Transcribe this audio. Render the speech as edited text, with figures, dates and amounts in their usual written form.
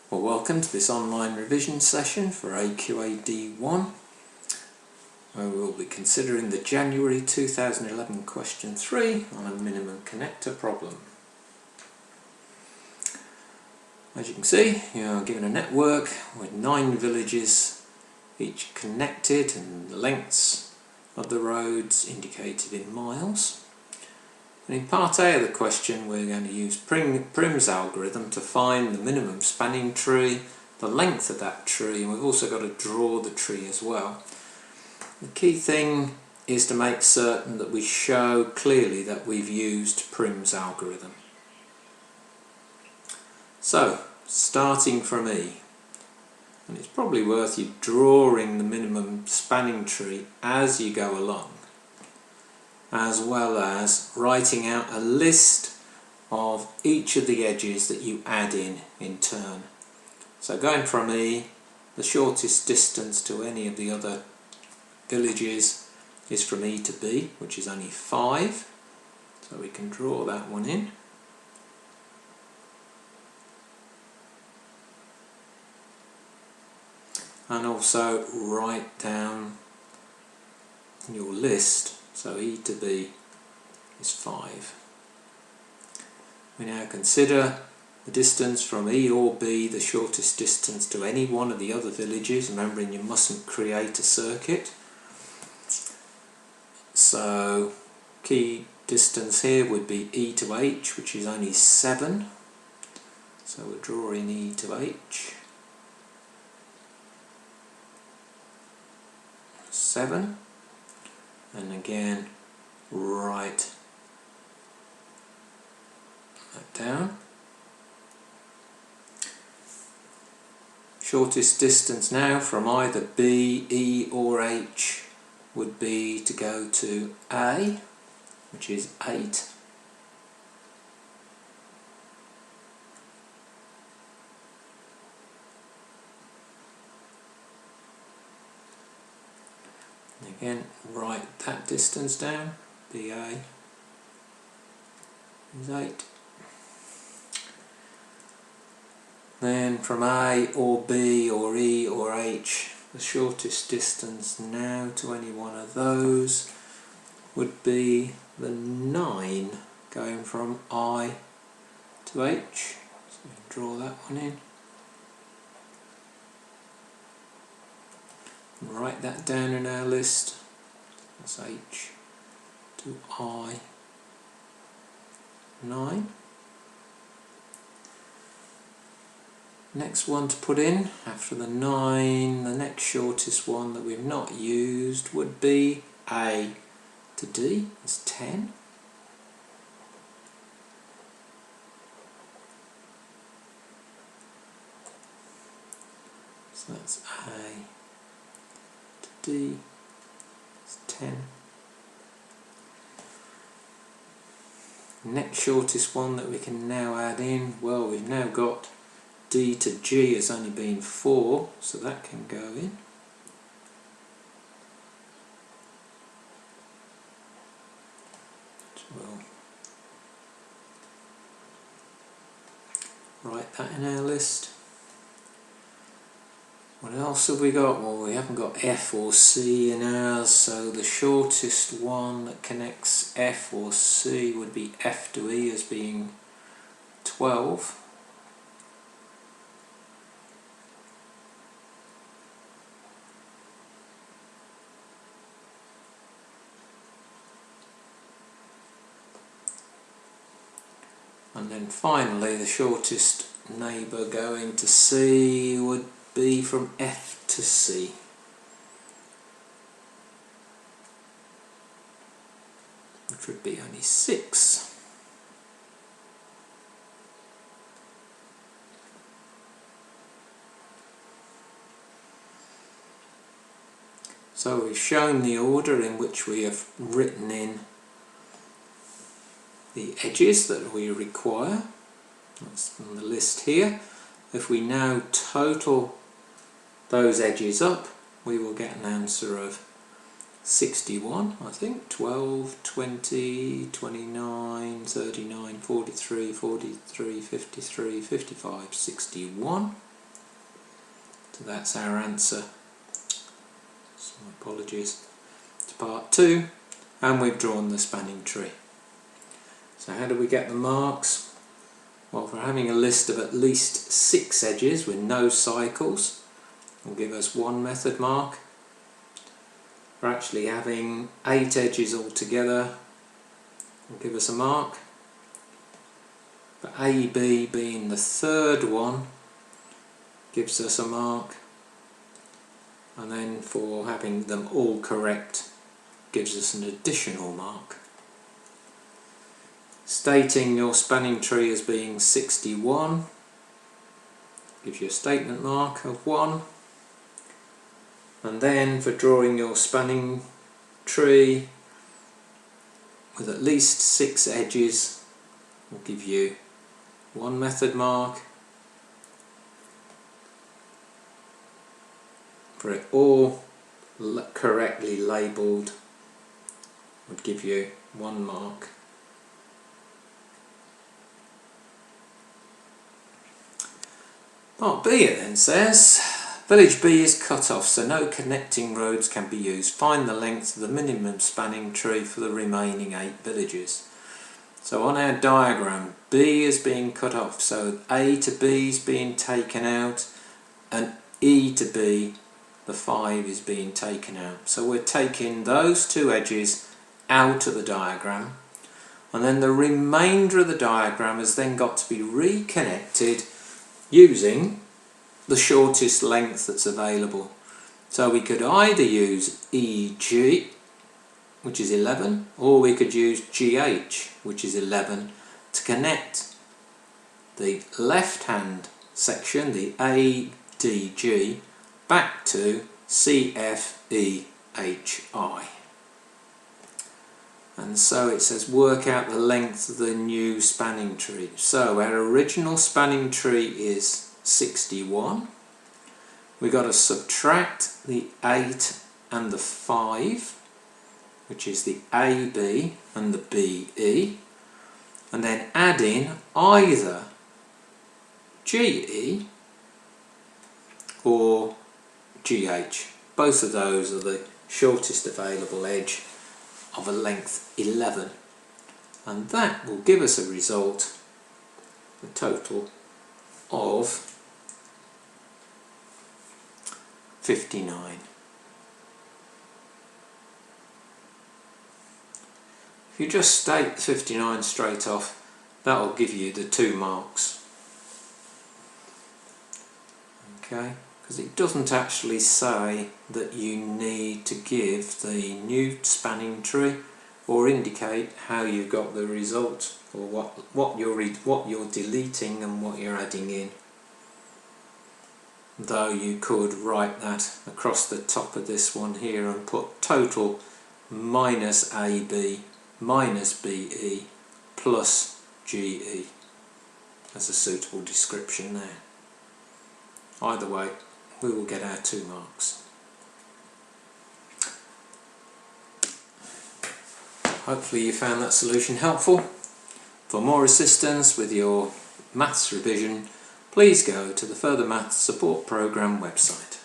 Well, welcome to this online revision session for AQA D1, where we'll be considering the January 2011 question 3 on a minimum connector problem. As you can see, you are given a network with 9 villages, each connected, and the lengths of the roads indicated in miles. And in part A of the question, we're going to use Prim's algorithm to find the minimum spanning tree, the length of that tree, and we've also got to draw the tree as well. The key thing is to make certain that we show clearly that we've used Prim's algorithm. So, starting from E, and it's probably worth you drawing the minimum spanning tree as you go along, as well as writing out a list of each of the edges that you add in turn. So going from E, the shortest distance to any of the other villages is from E to B, which is only 5, so we can draw that one in. And also write down your list. So E to B is 5. We now consider the distance from E or B, the shortest distance to any one of the other villages, remembering you mustn't create a circuit. So key distance here would be E to H, which is only 7. So we're drawing E to H. 7. And again, write that down. Shortest distance now from either B, E or H would be to go to A, which is 8. Again, write that distance down, BA is 8. Then from A or B or E or H, the shortest distance now to any one of those would be the 9, going from I to H. So we can draw that one in. And write that down in our list. That's H to I 9. Next one to put in after the 9, the next shortest one that we've not used would be A to D, it's 10. So that's A to D, it's 10. Next shortest one that we can now add in, well, we've now got D to G has only been 4, so that can go in. So we'll write that in our list. What else have we got? Well, we haven't got F or C in ours, so the shortest one that connects F or C would be F to E as being 12. And then finally, the shortest neighbour going to C would be from F to C. Which would be only 6. So we've shown the order in which we have written in the edges that we require. That's on the list here. If we now total those edges up, we will get an answer of 61, I think. 12, 20, 29, 39, 43, 43, 53, 55, 61. So that's our answer. So apologies to part 2, and we've drawn the spanning tree. So how do we get the marks? Well, for having a list of at least 6 edges with no cycles, will give us 1 method mark. For actually having 8 edges altogether, will give us a mark. For AB being the 3rd one, gives us a mark. And then for having them all correct, gives us an additional mark. Stating your spanning tree as being 61 gives you a statement mark of 1. And then for drawing your spanning tree with at least 6 edges, will give you 1 method mark. For it all correctly labelled, would give you 1 mark. Part B it then says, village B is cut off so no connecting roads can be used. Find the length of the minimum spanning tree for the remaining 8 villages. So on our diagram, B is being cut off, so A to B is being taken out and E to B, the 5, is being taken out. So we're taking those 2 edges out of the diagram, and then the remainder of the diagram has then got to be reconnected using the shortest length that's available. So we could either use EG, which is 11, or we could use GH, which is 11, to connect the left hand section, the ADG, back to CFEHI. And so it says work out the length of the new spanning tree. So our original spanning tree is 61. We've got to subtract the 8 and the 5, which is the AB and the BE, and then add in either GE or GH. Both of those are the shortest available edge of a length 11, and that will give us a result, a total of 59. If you just state 59 straight off, that will give you the 2 marks. Okay, because it doesn't actually say that you need to give the new spanning tree or indicate how you got the result, or what you're deleting and what you're adding in. Though you could write that across the top of this one here and put total minus AB minus BE plus GE as a suitable description there. Either way, we will get our 2 marks. Hopefully you found that solution helpful. For more assistance with your maths revision, please go to the Further Maths Support Programme website.